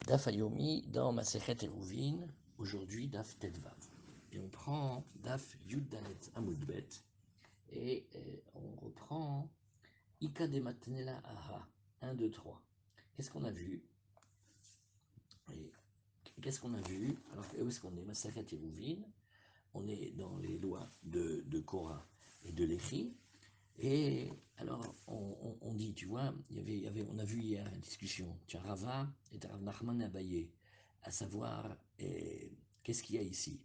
Daf Ayomi dans Masechet Eruvin, aujourd'hui Daf Tetvav. Et on prend Daf Yud Dalet Amoudbet et on reprend Ika de Matnela Aha 1, 2, 3. Qu'est-ce qu'on a vu? Et qu'est-ce qu'on a vu? Alors, où est-ce qu'on est? Masechet Eruvin, on est dans les lois de Korah et de Léchi. Et alors, on dit, tu vois, on a vu hier une discussion, tu as Rava et tu as Rav Nachman Abaye, à savoir, qu'est-ce qu'il y a ici?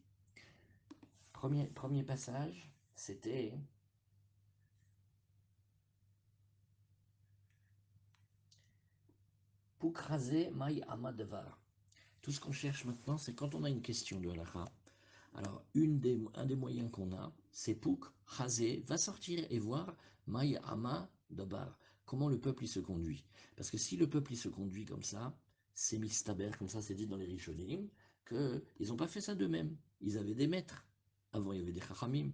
Premier passage, c'était Poukraze Mai Amadavar. Tout ce qu'on cherche maintenant, c'est quand on a une question de halakha. Alors, un des moyens qu'on a, c'est Pouk, Chazé, va sortir et voir Maï Ama Dabar, comment le peuple il se conduit. Parce que si le peuple il se conduit comme ça, c'est mistaber, comme ça c'est dit dans les Rishonim, qu'ils n'ont pas fait ça d'eux-mêmes. Ils avaient des maîtres. Avant, il y avait des Chachamim.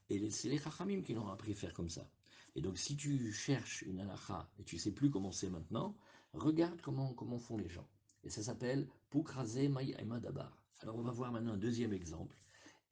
Et c'est les Chachamim qui leur ont appris à faire comme ça. Et donc, si tu cherches une halakha et tu sais plus comment c'est maintenant, regarde comment font les gens. Et ça s'appelle Poukrazé Maï Ama Dabar. Alors, on va voir maintenant un deuxième exemple.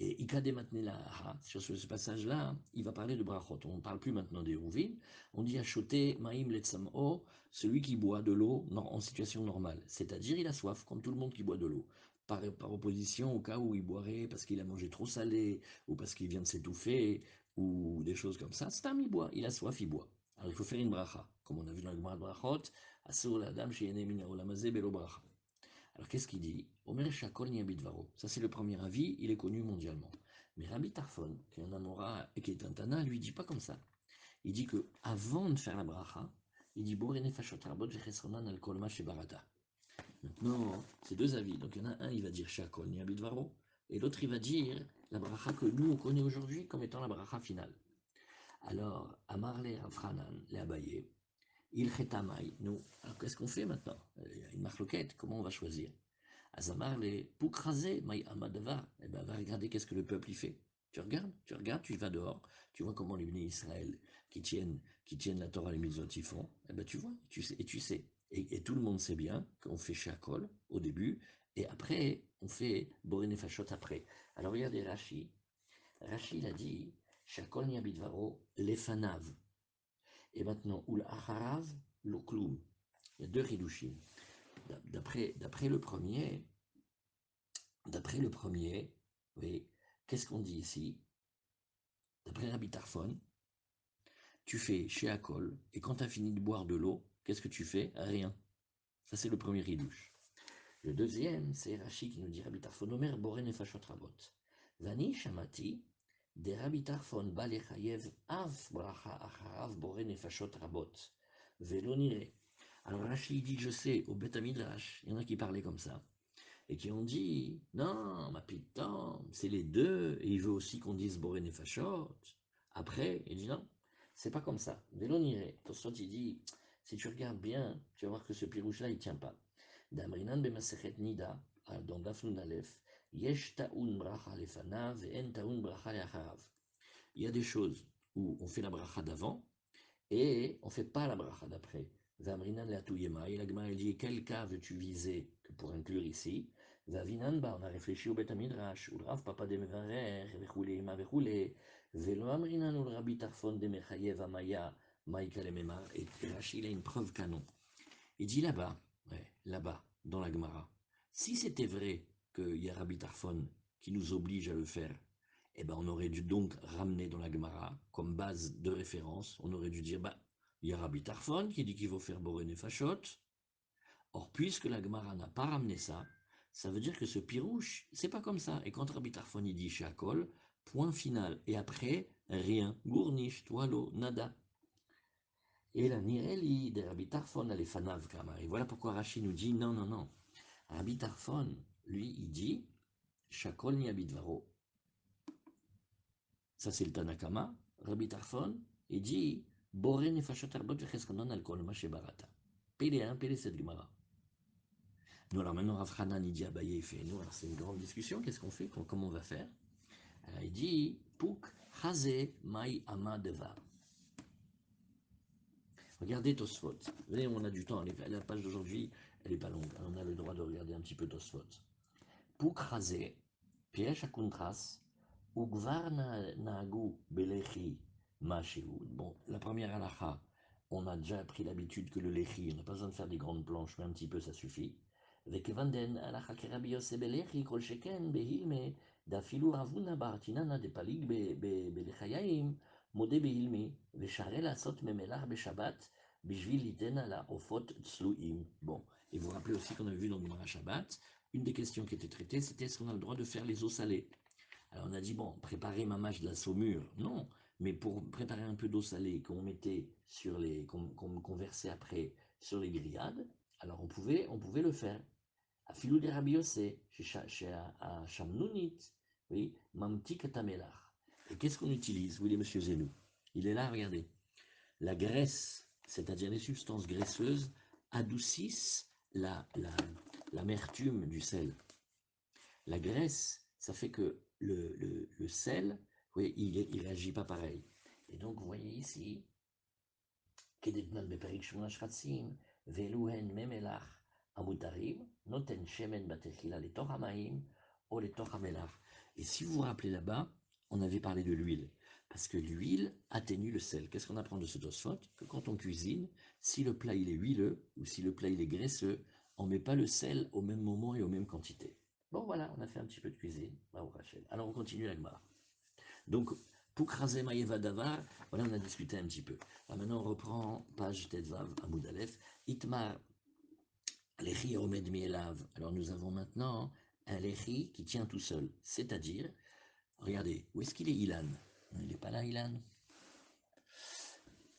Et Ikade Matnela, sur ce passage-là, il va parler de brachot. On ne parle plus maintenant des rouvines. On dit achoté maïm letzam'o, celui qui boit de l'eau en situation normale. C'est-à-dire, il a soif, comme tout le monde qui boit de l'eau. Par opposition au cas où il boirait parce qu'il a mangé trop salé, ou parce qu'il vient de s'étouffer, ou des choses comme ça. Stam, il boit, il a soif, il boit. Alors il faut faire une bracha. Comme on a vu dans le Gemara de brachot, asur la dame chez Yené Mina Olamazé Belo bracha. Alors qu'est-ce qu'il dit? Omer Shakol Niabidvaro. Ça c'est le premier avis, il est connu mondialement. Mais Rabbi Tarfon, qui est un Amora et qui est un Tana, lui dit pas comme ça. Il dit que avant de faire la bracha, il dit Borene Fashot Rabot Vechesronan al Kolma Shebarata. Maintenant, c'est deux avis. Donc il y en a un, il va dire Shakol Niabidvaro, et l'autre il va dire la bracha que nous on connaît aujourd'hui comme étant la bracha finale. Alors, Amarle Afranan, les Abaye, il Chetamai, nous. Alors qu'est-ce qu'on fait maintenant? Il y a une marloquette, comment on va choisir? Azamar les Poukrasé, Maï Amadavar, eh ben, va regarder qu'est-ce que le peuple y fait. Tu regardes, tu vas dehors, tu vois comment les bénis Israël qui tiennent la Torah, les mitzvot, ils font, eh ben, tu vois, tu sais, et tu sais. Et tout le monde sait bien qu'on fait Shakol au début, et après, on fait Boré Fachot après. Alors regardez Rashi. Rashi, il a dit Shakol Niabidvaro, Lefanav. Et maintenant, Ul Acharav, Lokloum. Il y a deux Hidushim. D'après le premier, oui, qu'est-ce qu'on dit ici? D'après Rabbi Tarfon, tu fais chez Akol, et quand tu as fini de boire de l'eau, qu'est-ce que tu fais? Rien. Ça, c'est le premier ridouche. Le deuxième, c'est Rashi qui nous dit Rabbi Tarfon, Omer Boren Nefashot Rabot. Vani Shamati, de Rabbi Tarfon Balechayev Av Bracha Acharav Boren Nefashot Rabot. Velo nire. Alors Rashi dit, je sais, au Beth Midrash, il y en a qui parlaient comme ça. Et qui ont dit non, ma piton, c'est les deux, et il veut aussi qu'on dise Boré Fachot. Après, il dit non, c'est pas comme ça. Vélo niré. Tosot, il dit si tu regardes bien, tu vas voir que ce pirouche-là, il tient pas. Damrinan bemasechet nida, dans Dafnun Aleph, yesh ta'un bracha lefanav et en ta'un bracha leacharav. Il y a des choses où on fait la bracha d'avant et on fait pas la bracha d'après. Zamrinan la touyema, et la Gemara dit quel cas veux-tu viser que pour inclure ici? Vavinanba, on a réfléchi au Beth Midrash, ou le Rav Papa de Mevarer, vechoulé, ma vechoulé, velo amrinan ou le Rabbi Tarfon de Mechayev Amaya, Maïka le Mema, et Rashi, il a une preuve canon. Il dit là-bas, ouais, là-bas, dans la Gemara, si c'était vrai qu'il y a Rabbi Tarfon qui nous oblige à le faire, eh ben on aurait dû donc ramener dans la Gemara, comme base de référence, on aurait dû dire, bah, il y a Rabbi Tarfon qui dit qu'il faut faire Boré Fachot. Or, puisque la Gemara n'a pas ramené ça, ça veut dire que ce pirouche, c'est pas comme ça. Et quand Rabbi Tarfon il dit Shakol, point final. Et après, rien. Gournish, toileau, nada. Et la Nireli de Rabbi Tarfon, elle est fanav Kamar. Et voilà pourquoi Rashi nous dit non, non, non. Rabbi Tarfon, lui, il dit Shakol ni Abidvaro. Ça, c'est le Tanakama. Rabbi Tarfon, il dit Boré nefashot arbot vecheschanon al kol ma shebarata. Pélé 1, pélé 7 Gemara. Nous, alors maintenant, Rav Hanan, il dit Abaye, il fait nous, alors c'est une grande discussion, qu'est-ce qu'on fait, comment on va faire? Alors il dit Pouk Haze Mai Ama Devar. Regardez Tosfot. Vous voyez, on a du temps, la page d'aujourd'hui, elle n'est pas longue, on a le droit de regarder un petit peu Tosfot. Pouk Razé, Piesh Akuntras, Ugvar Nagu Belechi Mashéou. Bon, la première halakha, on a déjà pris l'habitude que le lechi, on n'a pas besoin de faire des grandes planches, mais un petit peu ça suffit. Vekevanden halakha kerabi yose belechi kol sheken behilme dafilu ravuna bartinana de palig belechayaim mode behilme veshare lasot memelach beshabbat bishvil liten ala ofot tsluim. Bon, et vous vous rappelez aussi qu'on avait vu dans Gemara Shabbat, une des questions qui était traitée, c'était est-ce qu'on a le droit de faire les eaux salées. Alors on a dit, bon, préparer mamache de la saumure, non, mais pour préparer un peu d'eau salée qu'on mettait sur les, qu'on versait après sur les grillades, alors on pouvait le faire. À filou des rabiosé, chez à Chamnounit, oui, mamti katamelar. Et qu'est-ce qu'on utilise, vous voyez, monsieur Zenou? Il est là, regardez. La graisse, c'est-à-dire les substances graisseuses, adoucissent l'amertume du sel. La graisse, ça fait que le sel, oui, il ne réagit pas pareil. Et donc, vous voyez ici, Kedetnan beperik shmona shratzim, veluhen memelach amutarim, noten shemen batechila letoch hamaim, o letoch hamelach. Et si vous vous rappelez là-bas, on avait parlé de l'huile. Parce que l'huile atténue le sel. Qu'est-ce qu'on apprend de ce Tosfot? Que quand on cuisine, si le plat il est huileux, ou si le plat il est graisseux, on ne met pas le sel au même moment et aux mêmes quantités. Bon voilà, on a fait un petit peu de cuisine. Alors on continue la Gemara. Donc, pour craser Maïeva Davar, voilà, on a discuté un petit peu. Là, maintenant, on reprend page Tetvav, Amoud Aleph. Itmar, Lechi Omed Mielav. Alors, nous avons maintenant un Lechi qui tient tout seul. C'est-à-dire, regardez, où est-ce qu'il est Ilan? Il n'est pas là, Ilan.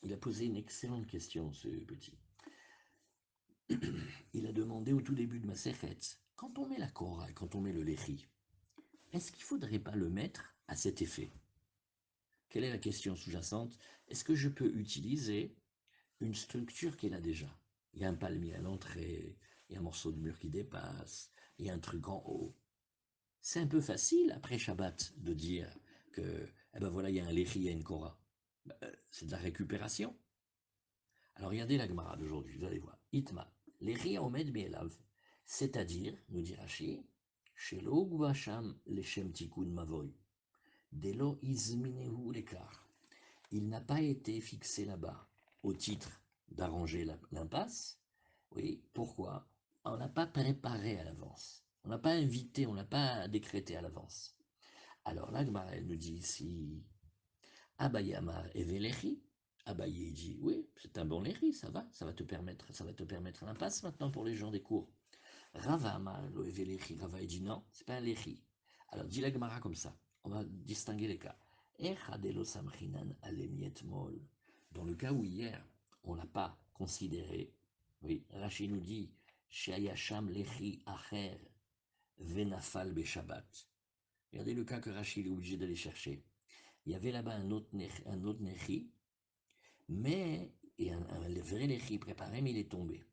Il a posé une excellente question, ce petit. Il a demandé au tout début de ma Sechet, quand on met la Korah, quand on met le Lechi, est-ce qu'il ne faudrait pas le mettre à cet effet? Quelle est la question sous-jacente? Est-ce que je peux utiliser une structure qu'elle a déjà? Il y a un palmier à l'entrée, il y a un morceau de mur qui dépasse, il y a un truc en haut. C'est un peu facile après Shabbat de dire que, eh ben voilà, il y a un Léchi, il y a une Korah. C'est de la récupération. Alors regardez la Gemara d'aujourd'hui, vous allez voir. Itma, Léchi Omed Mielav, c'est-à-dire, nous dit Rashi, Shelo Guvasham Leshem Tikun Mavoy, Delo Izminehu Lekar. Il n'a pas été fixé là-bas au titre d'arranger l'impasse. Oui, pourquoi? On n'a pas préparé à l'avance. On n'a pas invité, on n'a pas décrété à l'avance. Alors là, elle nous dit ici, Abaye Amar Evelechi. Abaye dit, oui, c'est un bon léchi, ça va te permettre l'impasse maintenant pour les gens des cours. Rava Amar lo Evelechi, Rava dit non, c'est pas un léchi. Alors dit la Gemara comme ça, on va distinguer les cas. Dans le cas où hier, on n'a pas considéré, oui, Rachid nous dit, Shayasham lechi acher venafal beshabbat. Regardez le cas que Rachid est obligé d'aller chercher. Il y avait là-bas un autre nechi, mais, et un vrai nechi préparé, mais il est tombé.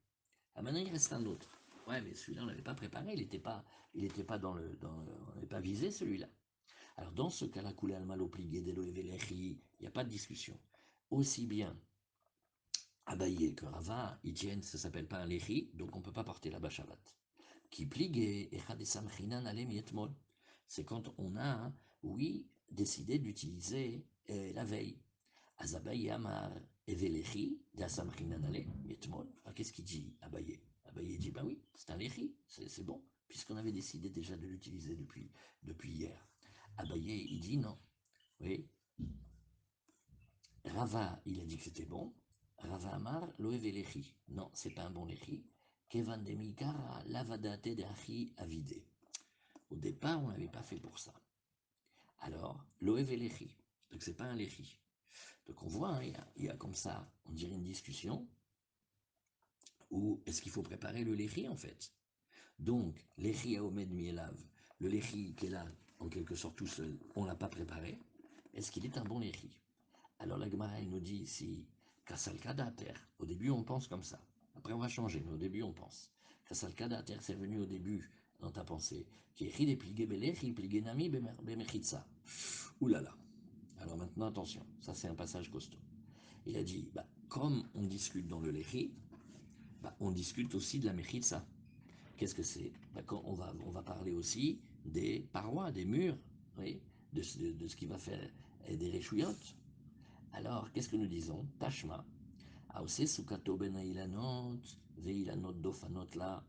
Ah, maintenant il reste un autre. Ouais, mais celui-là, on ne l'avait pas préparé, il n'était pas on n'avait pas visé celui-là. Alors dans ce cas-là, coulé al malo plié delo il n'y a pas de discussion. Aussi bien Abaye que Rava, ils tiennent, ça s'appelle pas un lechi, donc on ne peut pas porter la Shabbat. Qui plié echadesam chinan alem yetmol. C'est quand on a, oui, décidé d'utiliser la veille. Azabaye amar evelechi dasam chinan alem yetmol. Qu'est-ce qu'il dit Abaye? Abaye dit, ben oui, c'est un lechi, c'est bon, puisqu'on avait décidé déjà de l'utiliser depuis hier. Abaye, il dit non. Oui. Rava, il a dit que c'était bon. Rava Amar, loev lechi. Non, c'est pas un bon lechi. Kevan demikara lavadate de achi avidé. Au départ, on l'avait pas fait pour ça. Alors, loev lechi. Donc c'est pas un lechi. Donc on voit, hein, il y a comme ça, on dirait une discussion. Ou est-ce qu'il faut préparer le lechi en fait? Donc, lechi à omed mielav, le lechi qui est là, en quelque sorte tout seul, on l'a pas préparé. Est-ce qu'il est un bon lechi? Alors la Gemara, elle nous dit ici, Kasal Kadater. Au début, on pense comme ça. Après, on va changer, mais au début, on pense. Kasal Kadater, c'est venu au début dans ta pensée. Qui écrit des pligé belechi, pligé nami bemechitsa. Ouh là là. Alors maintenant, attention, ça c'est un passage costaud. Il a dit, bah, comme on discute dans le lechi, Bah, on discute aussi de la mechitza. Qu'est-ce que c'est? Bah, on va parler aussi des parois, des murs, oui, de ce qui va faire des réchouillottes. Alors, qu'est-ce que nous disons? Tashma. Aose sukato ben ilanot, veilanot dofanot la,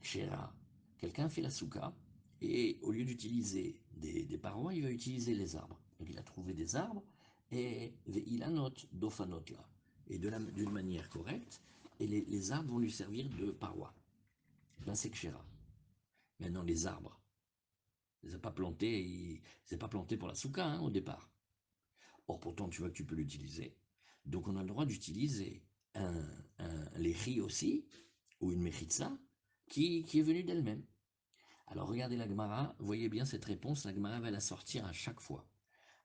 kshera. Quelqu'un fait la souka, et au lieu d'utiliser des parois, il va utiliser les arbres. Donc il a trouvé des arbres, et veilanot dofanot la. Et d'une manière correcte, et les arbres vont lui servir de parois. Là, c'est kshera. Maintenant, les arbres, il ne les a pas plantés, pas planté pour la souka hein, au départ. Or, pourtant, tu vois que tu peux l'utiliser. Donc, on a le droit d'utiliser les riz aussi, ou une mechitza, qui est venue d'elle-même. Alors, regardez la Gemara, voyez bien cette réponse, la Gemara va la sortir à chaque fois.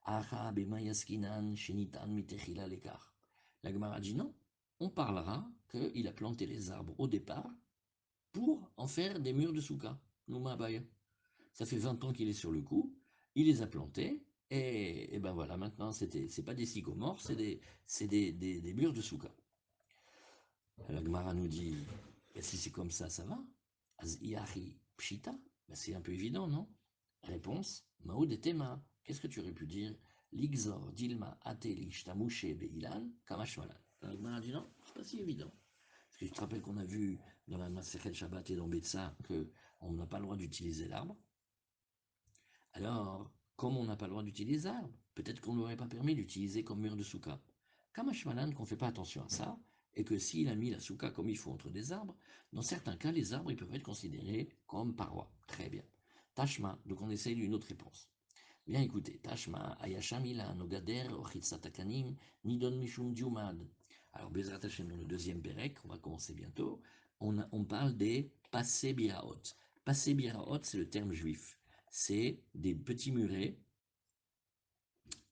Aha bema yaskinan shenitan mitechila lekar. La Gemara dit non, on parlera qu'il a planté les arbres au départ pour en faire des murs de souka. Nouma Abaya. Ça fait 20 ans qu'il est sur le coup, il les a plantés, et ben voilà, maintenant c'est pas des sycomores, c'est des murs de souka. La Gemara nous dit, ben, si c'est comme ça va. Az iahi pshita, ben, c'est un peu évident, non? Réponse, Maoud et Tema, qu'est-ce que tu aurais pu dire? L'Ixor, Dilma, Atelish, Tamouche, Beilan, Kamashmalan. La Gemara dit non, c'est pas si évident. Parce que tu te rappelles qu'on a vu dans la Masechet Shabbat et dans Betsa qu'on n'a pas le droit d'utiliser l'arbre. Alors, comme on n'a pas le droit d'utiliser les arbres, peut-être qu'on ne l'aurait pas permis d'utiliser comme mur de souka. Kamashmalan qu'on ne fait pas attention à ça, et que s'il a mis la souka comme il faut entre des arbres, dans certains cas, les arbres ils peuvent être considérés comme parois. Très bien. Tashma, donc on essaye une autre réponse. Bien écoutez, Tashma, Ayashamila, Nogader, Ochitsatakanim, Nidon Mishum Diumad. Alors, Bezrat Hashem, dans le deuxième Pérec, on va commencer bientôt, on parle des passé biraot. Passé biraot, c'est le terme juif. C'est des petits murets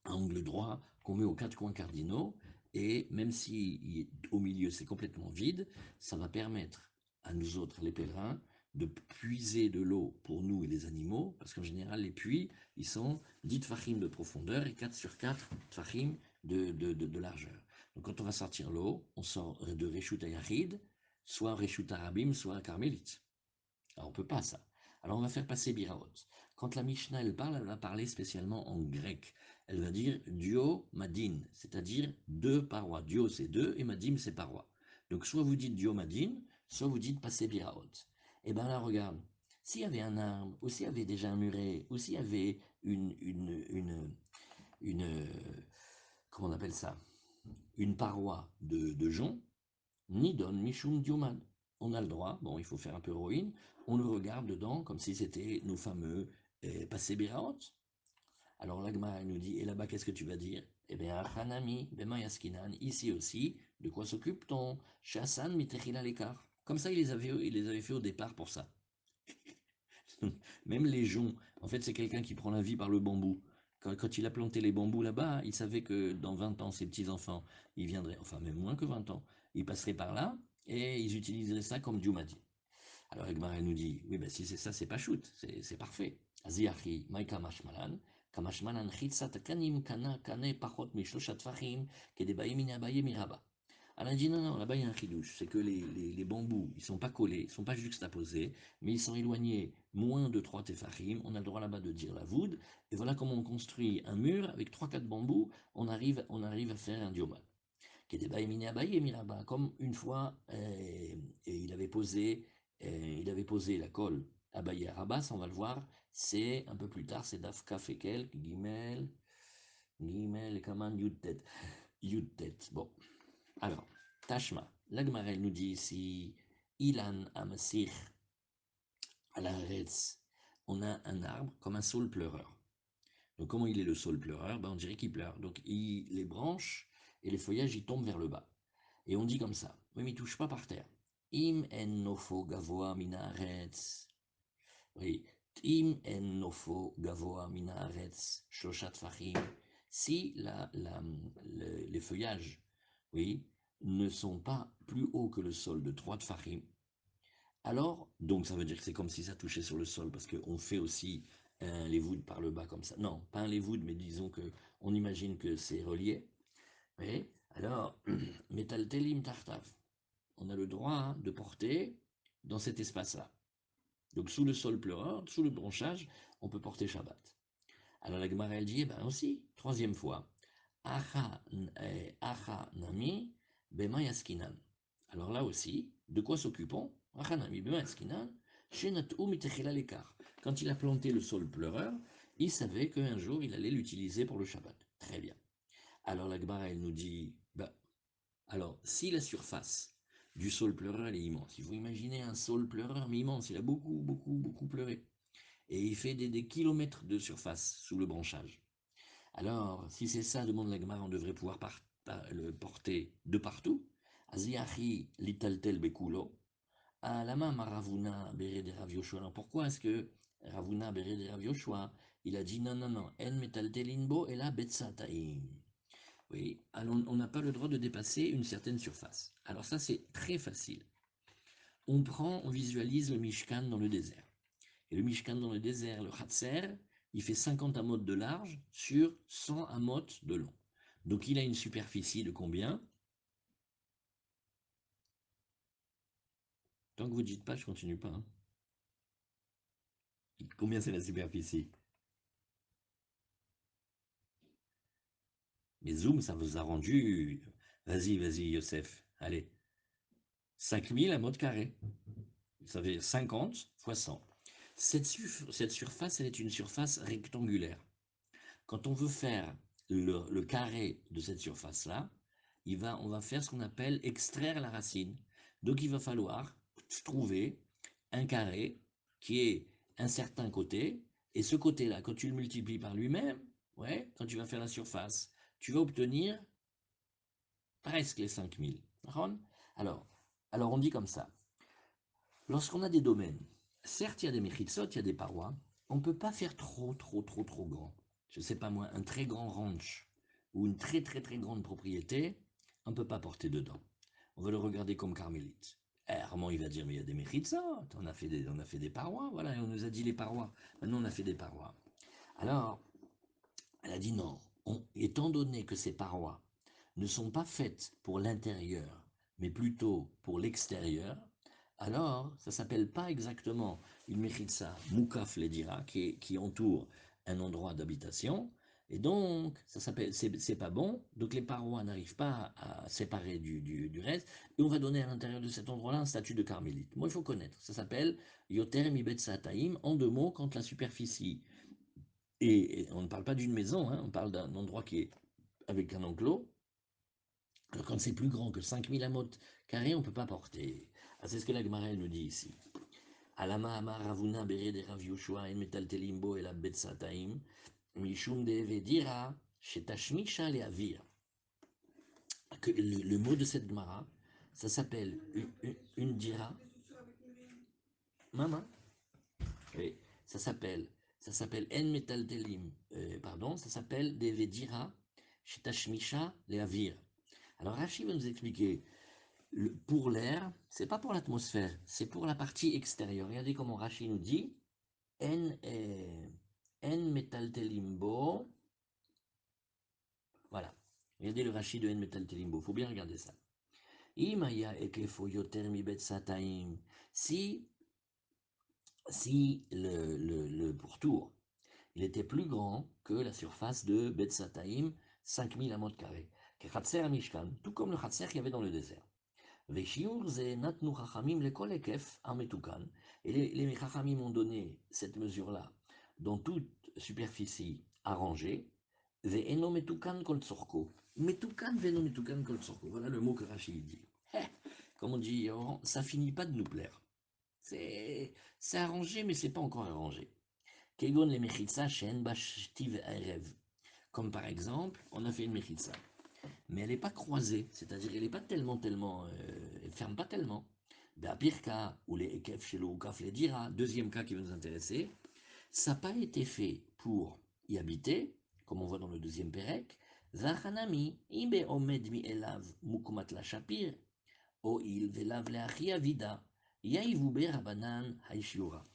à angle droit qu'on met aux quatre coins cardinaux, et même si au milieu c'est complètement vide, ça va permettre à nous autres, les pèlerins, de puiser de l'eau pour nous et les animaux, parce qu'en général les puits, ils sont 10 tfachim de profondeur et 4 sur 4 tfachim de largeur. Donc quand on va sortir l'eau, on sort de Reshut Ayachid, soit Reshut Arabim, soit Carmélite. Alors on peut pas ça. Alors on va faire passer Biraot. Quand la Mishnah elle parle, elle va parler spécialement en grec. Elle va dire Dio Madin, c'est-à-dire deux parois. Dio c'est deux et Madim c'est parois. Donc soit vous dites Dio Madin, soit vous dites passer Biraot. Et bien là regarde, s'il y avait un arbre, ou s'il y avait déjà un muret, ou s'il y avait une comment on appelle ça, une paroi de jonc, Nidon Mishum Diomad. On a le droit, bon, il faut faire un peu héroïne, on le regarde dedans comme si c'était nos fameux passé Biraot. Alors l'Agma nous dit, et là-bas, qu'est-ce que tu vas dire? Eh bien, Hanami, Bema Yaskinan, ici aussi, de quoi s'occupe ton Chassan Mitechila l'écart? Comme ça, il les avait fait au départ pour ça. Même les joncs, en fait, c'est quelqu'un qui prend la vie par le bambou. Quand il a planté les bambous là-bas, il savait que dans 20 ans, ses petits-enfants, ils viendraient, enfin même moins que 20 ans, ils passeraient par là et ils utiliseraient ça comme Dieu m'a dit. Alors Egmar nous dit, oui, ben si c'est ça, c'est pas shoot, c'est parfait. Aziachi, Maïka Mashmalan, Kamashmalan, Chitsat Kanim, Kana, Kane, Pachot, Mishloshat Fahim, Kedebaye Minabaye Miraba. Elle a dit non, non, là-bas il y a un chidouche, c'est que les bambous, ils sont pas collés, ils sont pas juxtaposés, mais ils sont éloignés moins de 3 téfachim, on a le droit là-bas de dire la voûte, et voilà comment on construit un mur avec 3-4 bambous, on arrive à faire un dioma. Qui est des Abaye et Miraba, comme une fois, et il avait posé la colle Abaye à Rabas, on va le voir, c'est un peu plus tard, c'est Dafka Fekel, Gimel, et Kaman Yudtet. Yudtet, bon. Alors, Tashma, l'Agmarel nous dit ici, Ilan Amasir à la Retz, on a un arbre comme un saule pleureur. Donc, comment il est le saule pleureur? Ben, on dirait qu'il pleure. Donc, les branches et les feuillages, ils tombent vers le bas. Et on dit comme ça, oui, mais il ne touche pas par terre. Im en nofo gavoa minaretz. Oui, im en nofo gavoa minaretz, shloshat fachim. Si les feuillages, oui, ne sont pas plus hauts que le sol de 3 tfachim, alors, donc ça veut dire que c'est comme si ça touchait sur le sol, parce qu'on fait aussi les voûtes par le bas comme ça. Non, pas un les voûtes, mais disons que on imagine que c'est relié. Oui, alors, metal telim tartav. on a le droit de porter dans cet espace-là. Donc sous le sol pleureur, sous le branchage, on peut porter Shabbat. Alors la Gemara elle dit, eh ben aussi, troisième fois, Acha nami bema yaskinan. Alors là aussi, de quoi s'occupons? Acha nami bema yaskinan, shenat'u mitechila lekar. Quand il a planté le sol pleureur, il savait qu'un jour il allait l'utiliser pour le Shabbat. Très bien. Alors la Gemara elle nous dit, ben, alors si la surface du sol pleureur elle est immense, il faut imaginer un sol pleureur mais immense, il a beaucoup pleuré. Et il fait des kilomètres de surface sous le branchage. Alors, si c'est ça, demande la Gemara, on devrait pouvoir le porter de partout. Aziachi litaltel bekulo. Alama maravuna bere de Rav Yoshua. Alors pourquoi est-ce que Ravuna bere de Rav Yoshua, il a dit non, en metaltelinbo et la betsataim. Oui, alors on n'a pas le droit de dépasser une certaine surface. Alors ça, c'est très facile. On visualise le Mishkan dans le désert. Et le Mishkan dans le désert, le Hatzer, il fait 50 amot de large sur 100 amot de long. Donc il a une superficie de combien? Tant que vous ne dites pas, je ne continue pas. Hein. Combien c'est la superficie? Mais Zoom, ça vous a rendu... Vas-y, Youssef. Allez. 5000 amot carré. Ça veut dire 50 fois 100. Cette surface, elle est une surface rectangulaire. Quand on veut faire le carré de cette surface-là, on va faire ce qu'on appelle extraire la racine. Donc il va falloir trouver un carré qui est un certain côté, et ce côté-là, quand tu le multiplies par lui-même, ouais, quand tu vas faire la surface, tu vas obtenir presque les 5000. Alors, alors on dit comme ça. Lorsqu'on a des domaines, certes il y a des méchitsot, il y a des parois, on ne peut pas faire trop grand. Je ne sais pas moi, un très grand ranch ou une très grande propriété, on ne peut pas porter dedans. On va le regarder comme carmélite. Armand, il va dire, mais il y a des méchitsot, on a fait des parois, voilà, on nous a dit les parois. Maintenant, on a fait des parois. Alors, elle a dit non. Étant donné que ces parois ne sont pas faites pour l'intérieur, mais plutôt pour l'extérieur, alors ça s'appelle pas exactement une mechitza moukaf ledira qui entoure un endroit d'habitation, et donc ça s'appelle c'est pas bon, donc les parois n'arrivent pas à séparer du reste, et on va donner à l'intérieur de cet endroit-là un statut de carmélite. Moi il faut connaître, ça s'appelle yoter mibet sataim, en deux mots, quand la superficie, et on ne parle pas d'une maison, hein, on parle d'un endroit qui est avec un enclos. Alors quand c'est plus grand que 5000 amot carrés, on ne peut pas porter. Ah, c'est ce que la Gemara nous dit ici. Alama amar ravuna bere de Rav Yoshua en metal telimbo et la betsataim mishum de vedira shetashmisha le avir. Le mot de cette Gemara, ça s'appelle une dira. Maman. Oui, ça s'appelle en metal telim. Pardon, ça s'appelle de vedira shetashmisha le avir. Alors Rashi va nous expliquer. Pour l'air, c'est pas pour l'atmosphère, c'est pour la partie extérieure. Regardez comment Rashi nous dit en metaltelimbo. Voilà. Regardez le Rashi de en metaltelimbo. Faut bien regarder ça. Imaya ekefo yoter mi bet sataim. Si le pourtour il était plus grand que la surface de Bet Sataim, 5000 amot carrés. Khatser Mishkan, tout comme le Khatser qu'il y avait dans le désert. Veshiur ze natnu chachamim lekol ekef ametukan. Et les chachamim ont donné cette mesure-là dans toute superficie arrangée. Ve'eno metukan kol tzorko. Metukan ve'eno metukan kol tzorko. Voilà le mot que Rachid dit. Comme on dit, ça finit pas de nous plaire. C'est arrangé, mais c'est pas encore arrangé. Kegon le mechitza shen bashtiv erev. Comme par exemple, on a fait une mechitza mais elle n'est pas croisée, c'est-à-dire elle n'est pas tellement, elle ferme pas tellement. Ben, pire cas, où les ekef chez le oukaf les dira, deuxième cas qui va nous intéresser, ça n'a pas été fait pour y habiter, comme on voit dans le deuxième pérec, Zachanami, imbe omed mi elav mukumat la shapir, o il velav leachi avida, yaivube rabanan haishiura.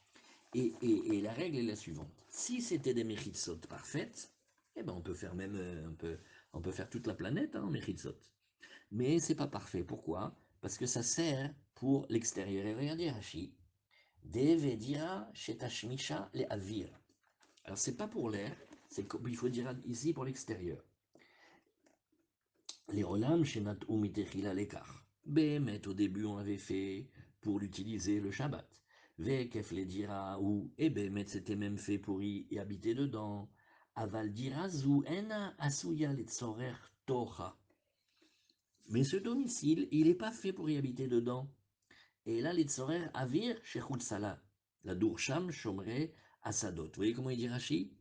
Et la règle est la suivante. Si c'était des mechitsot parfaites, eh ben on peut faire même on peut faire toute la planète en mechitsot. Mais c'est pas parfait. Pourquoi? parce que ça sert pour l'extérieur. Et regardez Rashi, Deve dira shetashmisha le avir. Alors c'est pas pour l'air, c'est comme il faut dire ici pour l'extérieur. Les olam shenat umitechila lekar. Bémet au début on avait fait pour l'utiliser le Shabbat. Vekef le dira ou et Bémet c'était même fait pour y habiter dedans. Aval dira zu ena asuya le tzorer tocha. Mais ce domicile, il n'est pas fait pour y habiter dedans. Et là, les tzorer avir shechut salah. La dourcham shomre asadot. Vous voyez comment il dit Rashi?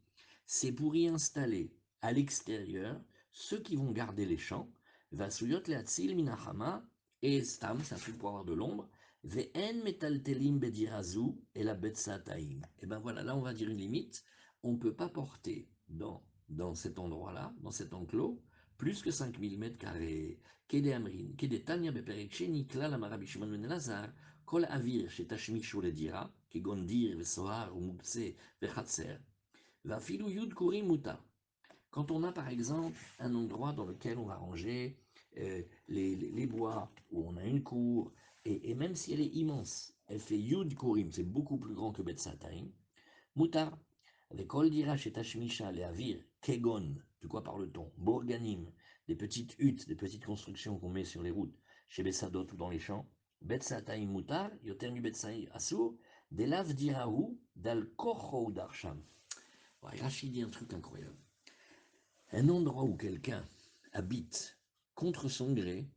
C'est pour y installer à l'extérieur ceux qui vont garder les champs. Vasuyot leatzil minachama. Et stam, c'est un truc pour avoir de l'ombre. Ve'en metaltelim bedirazu et la betsataim. Et ben voilà, là on va dire une limite. On ne peut pas porter dans cet endroit-là, dans cet enclos, plus que 5000 mètres carrés. Kede Amrin, Kede Tanya Beperek Sheni, Klal Amarabi Shimon Ben Elazar, Kol Avir Shetashmishu Ledira, Kegon Dir Vesohar ou Mukse Vechatser, Vafilu Yud Kurim Muta. Quand on a par exemple un endroit dans lequel on va ranger les bois, où on a une cour, et même si elle est immense, elle fait Yud Kurim, c'est beaucoup plus grand que Bet Sataim, Mutar, Vekol Dira Shetashmisha Leavir, Kegon, de quoi parle-t-on? Borganim, des petites huttes, des petites constructions qu'on met sur les routes, chez Bessadot ou dans les champs. Betsataim Mutar, Yoternu Betsaï Asur, Delav Diraou, Dal Kocho Darsham. Ouais, Rachid dit un truc incroyable. Un endroit où quelqu'un habite contre son gré,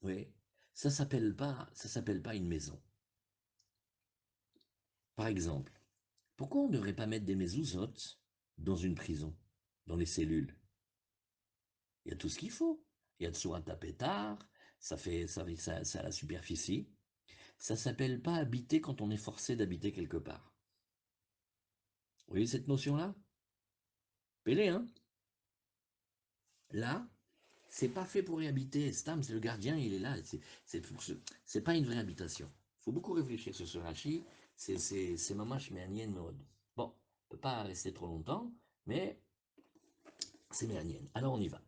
ouais, ça s'appelle pas une maison. Par exemple, pourquoi on ne devrait pas mettre des mezuzot dans une prison, dans les cellules? Il y a tout ce qu'il faut. Il y a de à pétard, ça à la superficie. Ça s'appelle pas habiter quand on est forcé d'habiter quelque part. Vous voyez cette notion-là? Pélé, hein? Là, c'est pas fait pour y habiter. Stam, c'est le gardien, il est là. C'est pas une vraie habitation. Il faut beaucoup réfléchir sur ce rachis. C'est mamash méanienne mode. Bon, on peut pas rester trop longtemps, mais c'est méanienne. Alors on y va.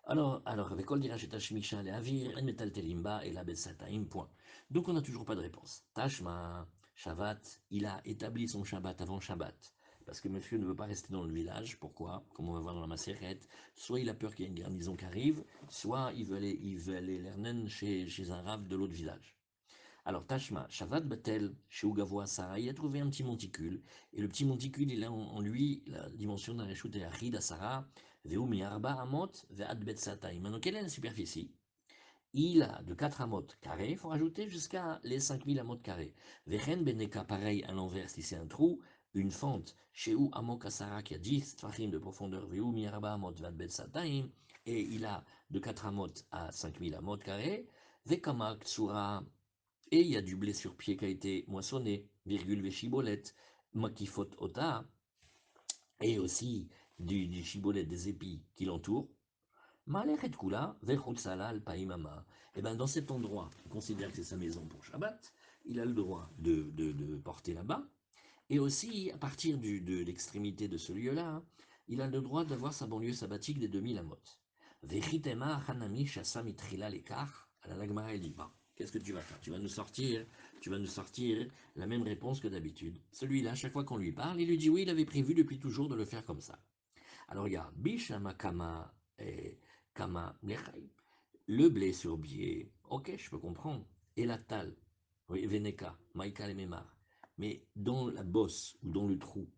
Alors, avec Kol Dirachet Tashmisha le Avir, En Metal Telimba et la Betsataim, point. Donc on n'a toujours pas de réponse. Tashma, Shabbat, il a établi son Shabbat avant Shabbat. Parce que monsieur ne veut pas rester dans le village. Pourquoi? Comme on va voir dans la Macérette. Soit il a peur qu'il y ait une garnison qui arrive, soit il veut aller lernen chez un rave de l'autre village. Alors, Tashma, Shabbat Batel, chez Ugavoa Sarah, il a trouvé un petit monticule. Et le petit monticule, il a en lui la dimension d'un Reshut et Achid à Sarah, Veumi Arba Amot, Ve'ad Betsataim. Maintenant, quelle est la superficie? Il a de 4 amot carrés, il faut rajouter jusqu'à les 5000 amot carrés. Vechen Beneka, pareil à l'envers si c'est un trou, une fente, chez où Amok Asara qui a 10 tfachim de profondeur, Veumi Arba Amot, Ve'ad Betsataim, et il a de 4 amot à 5000 amot carrés. Vekamak Tsura, et il y a du blé sur pied qui a été moissonné, virgule véchibolette, makifot ota, et aussi du chibolette des épis qui l'entourent. Malechet kula, salal paimama. Et bien dans cet endroit, il considère que c'est sa maison pour Shabbat, il a le droit de porter là-bas. Et aussi, à partir de l'extrémité de ce lieu-là, hein, il a le droit d'avoir sa banlieue sabbatique des 2000 amot. Vechitema hanami shasam itrila lekar. À la Gemara, elle dit, bah, qu'est-ce que tu vas faire? Tu vas nous sortir la même réponse que d'habitude. Celui-là, chaque fois qu'on lui parle, il lui dit oui, il avait prévu depuis toujours de le faire comme ça. Alors regarde, bishama kama kama lechai. Le blé sur biais, ok, je peux comprendre. Et la tal, oui, veneka, maïka le memar. Mais dans la bosse ou dans le trou,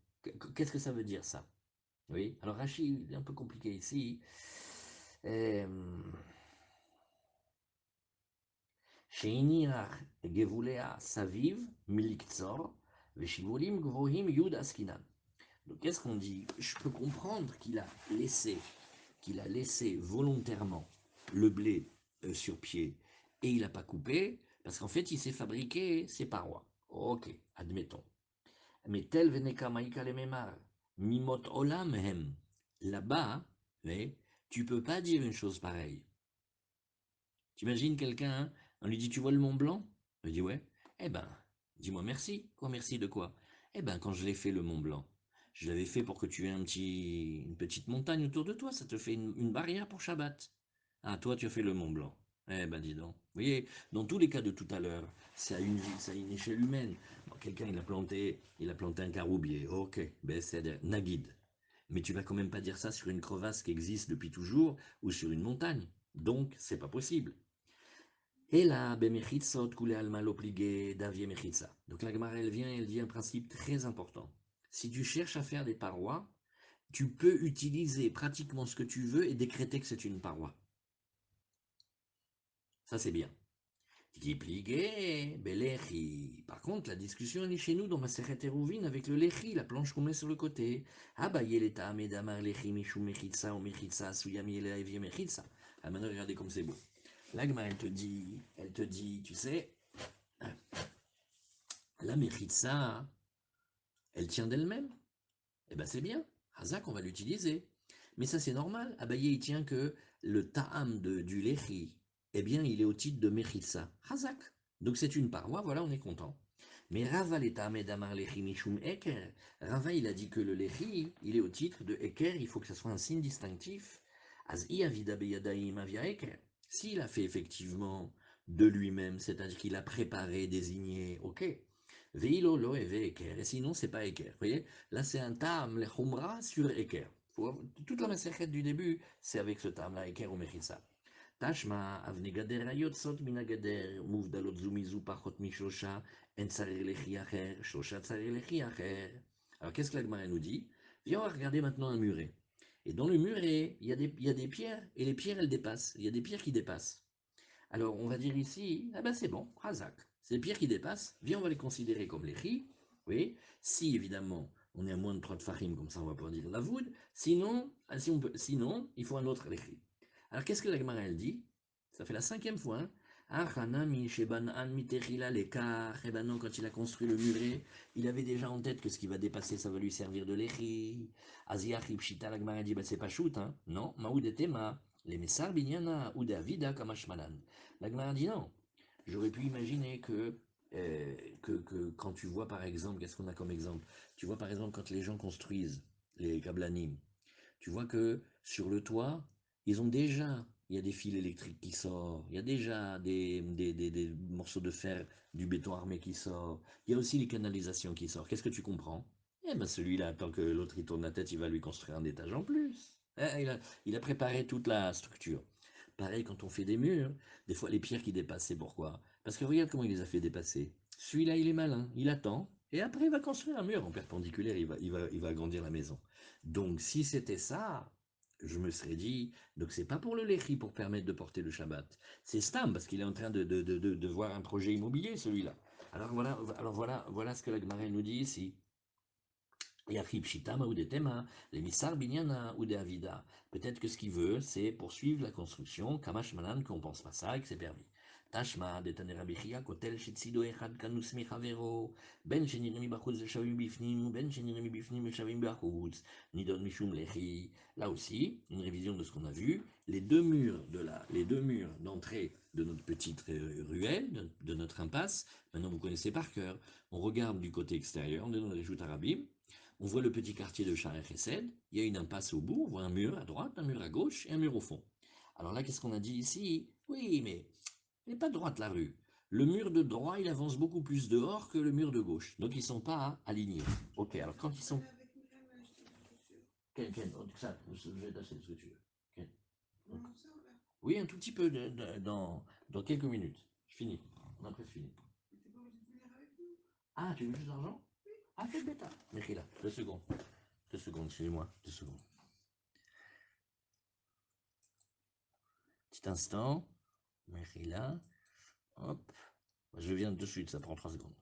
qu'est-ce que ça veut dire ça? Oui, alors Rachid est un peu compliqué ici. שהניח גבוליה סביב מלקצור ושיבולים גבוהים יוד עסקינן. Donc qu'est-ce qu'on dit? Je peux comprendre qu'il a laissé volontairement le blé sur pied et il n'a pas coupé parce qu'en fait il s'est fabriqué ses parois. Ok, admettons. Mais tel veneka maïka le memar, mimot olam hem. Là-bas, mais, tu peux pas dire une chose pareille. T'imagines quelqu'un, hein, on lui dit tu vois le Mont Blanc? Il dit ouais. Eh ben, dis-moi merci. Quoi merci de quoi? Eh ben, quand je l'ai fait le Mont Blanc, je l'avais fait pour que tu aies une petite montagne autour de toi, ça te fait une barrière pour Shabbat. Ah, toi tu as fait le Mont Blanc. Eh ben dis donc. Vous voyez, dans tous les cas de tout à l'heure, c'est à une échelle humaine. Bon, quelqu'un, il a planté un caroubier. Ok, ben c'est Naguide. Mais tu vas quand même pas dire ça sur une crevasse qui existe depuis toujours ou sur une montagne. Donc, c'est pas possible. Et là, bemechitzot kule alma loplige davie mechitza. Donc la Gemara, elle vient et elle dit un principe très important. Si tu cherches à faire des parois, tu peux utiliser pratiquement ce que tu veux et décréter que c'est une paroi. Ça, c'est bien. Plié, belechi. Par contre, la discussion, elle est chez nous dans ma serrette Hérouvine avec le lechi, la planche qu'on met sur le côté. Ah bah, yeleta amedamar lechi mishum mechitza ou mechitza suyami elevie mechitza. Ah maintenant, regardez comme c'est beau. L'agma, elle te dit, tu sais, la mechitza, elle tient d'elle-même. Eh ben c'est bien. Hazak, on va l'utiliser. Mais ça, c'est normal. Abaye, il tient que le ta'am du lechi, eh bien, il est au titre de mechitza. Hazak. Donc c'est une paroi, voilà, on est content. Mais Rava d'amar lechi mishum eker. Rava, il a dit que le lechi, il est au titre de eker, il faut que ça soit un signe distinctif. Az avida beyadaim avia eker. S'il a fait effectivement de lui-même, c'est-à-dire qu'il a préparé, désigné, ok. Veilo lo eve eker. Et sinon, c'est pas eker. Vous voyez, là, c'est un tam, le chumra sur eker. Toute la maserhet du début, c'est avec ce tam-là, eker ou mechitza. Tashma, avne gader ayotzot mina gader, muvdalot zumizu pachot mishlosha, en tsarir lechi acher, shlosha tsarir lechi acher. Alors, qu'est-ce que la Gemara nous dit? Viens, on va regarder maintenant un muret. Et dans le muret, il y a des pierres, et les pierres, elles dépassent. Il y a des pierres qui dépassent. Alors, on va dire ici, ah ben c'est bon, Razak. C'est les pierres qui dépassent, viens, on va les considérer comme les ris. Oui, si évidemment on est à moins de 3 de farim, comme ça on va pas dire la voûte. Sinon, si on peut, sinon, il faut un autre les ris. Alors, qu'est-ce que la Gemara elle dit? Ça fait la 5e fois. Hein. Ah, Hanami, Sheban, An, Mitechila, l'écart. Eh ben non, quand il a construit le muret, il avait déjà en tête que ce qui va dépasser, ça va lui servir de l'échi. Aziach, Ipshita, la Gemara dit, ben c'est pas shoot, hein. Non, Maoud et Tema, les Messar, Binyana, ou Davida, Kamashmanan. La Gemara dit non. J'aurais pu imaginer que quand tu vois par exemple, qu'est-ce qu'on a comme exemple? Tu vois par exemple quand les gens construisent les kablanim, tu vois que sur le toit, ils ont déjà, il y a des fils électriques qui sortent, il y a déjà des morceaux de fer, du béton armé qui sort, il y a aussi les canalisations qui sortent. Qu'est-ce que tu comprends? Eh ben celui-là, tant que l'autre il tourne la tête, il va lui construire un étage en plus. Il a préparé toute la structure. Pareil quand on fait des murs, des fois les pierres qui dépassent, c'est pourquoi? Parce que regarde comment il les a fait dépasser. Celui-là, il est malin, il attend, et après il va construire un mur en perpendiculaire, il va agrandir la maison. Donc si c'était ça, je me serais dit, donc c'est pas pour le Lechi pour permettre de porter le Shabbat, c'est Stam parce qu'il est en train de voir un projet immobilier celui-là. Voilà ce que la Gemara nous dit ici. Yachib Shitama ou des Tema, les Missar Binyana ou des Avida. Peut-être que ce qu'il veut, c'est poursuivre la construction, Kamash Manan, qu'on pense pas ça et que c'est permis. Tashma, de Tanerabichia, Kotel Shitsido Echad Kanus Michavero, Ben Shenirimi Bachutz Shavim Bifnim, Ben Shenirimi Bifnim Shavim Bachutz, Nidon Mishum Lechi. Là aussi, une révision de ce qu'on a vu, les deux murs d'entrée de notre petite ruelle, de notre impasse, maintenant vous connaissez par cœur. On regarde du côté extérieur, on est dans les Joutes Arabim, on voit le petit quartier de Shah Chesed, il y a une impasse au bout, on voit un mur à droite, un mur à gauche et un mur au fond. Alors là, qu'est-ce qu'on a dit ici? Oui, mais elle n'est pas droite la rue. Le mur de droit, il avance beaucoup plus dehors que le mur de gauche. Donc ils ne sont pas alignés. Ok, alors quand ils sont... Ken, ça, je vais t'acheter ce que tu veux. Ken. Donc, oui, un tout petit peu dans quelques minutes. Je finis. On a presque fini. Ah, tu veux juste d'argent? Ah, quel bêta. Mechila, 2 secondes. 2 secondes, excusez-moi. 2 secondes. Petit instant. Mechila. Hop. Je viens de suite, ça prend 3 secondes.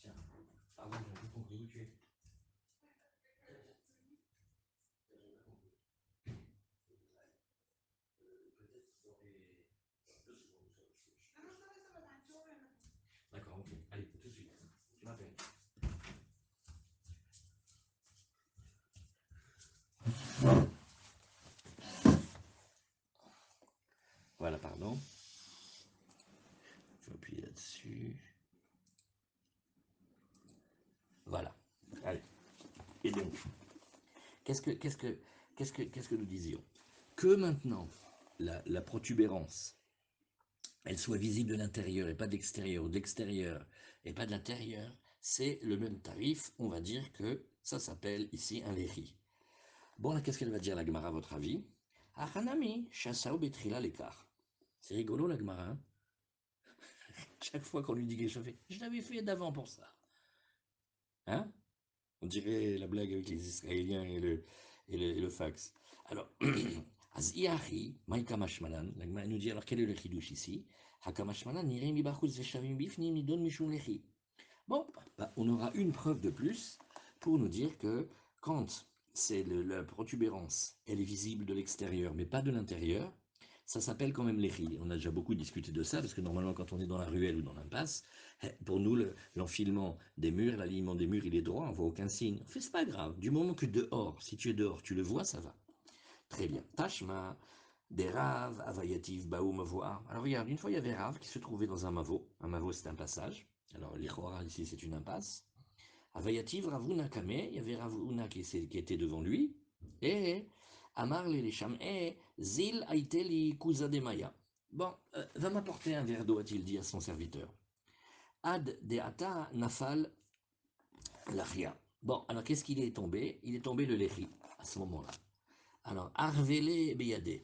Tiens, pardon, j'ai pas compris où tu es. D'accord, ok. Allez, tout de suite. Tu m'appelles. Voilà, pardon. Il faut appuyer là-dessus. Voilà. Allez. Et donc, qu'est-ce que nous disions? Que maintenant, la protubérance, elle soit visible de l'intérieur et pas de l'extérieur, ou de l'extérieur et pas de l'intérieur, c'est le même tarif. On va dire que ça s'appelle ici un léri. Bon, là, qu'est-ce qu'elle va dire, la Gemara, à votre avis? Achanami, chassao betrila l'écart. C'est rigolo, la Gemara, hein. Chaque fois qu'on lui dit quelque chose, je l'avais fait d'avant pour ça. Hein? On dirait la blague avec les Israéliens et le fax. Alors, Aziahi, Maïkamashmalan, la Gemara nous dit, alors quel est le chidouche ici? Hakamashmalan, Nirem Ibachuz Veshavim Bifnim Nidon Mishum Lechi. Bon, bah, on aura une preuve de plus pour nous dire que quand c'est la protubérance, elle est visible de l'extérieur, mais pas de l'intérieur, ça s'appelle quand même l'éri. On a déjà beaucoup discuté de ça, parce que normalement, quand on est dans la ruelle ou dans l'impasse, pour nous, l'enfilement des murs, l'alignement des murs, il est droit, on voit aucun signe. En fait, c'est pas grave. Du moment que dehors, si tu es dehors, tu le vois, ça va. Très bien. Tashma, des raves, avayatif, baou, mavoa. Alors regarde, une fois, il y avait Rav qui se trouvait dans un mavo. Un mavo, c'est un passage. Alors, l'Ichora, ici, c'est une impasse. Avayativ Ravuna Kame, il y avait Ravuna qui était devant lui, et Amar les Sham, et Zil Aiteli Kuza de Maya. Bon, va m'apporter un verre d'eau, a-t-il dit à son serviteur. Ad de Ata Nafal Lachia. Bon, alors qu'est-ce qu'il est tombé? Il est tombé le Lechi, à ce moment-là. Alors, Arvele Beyade.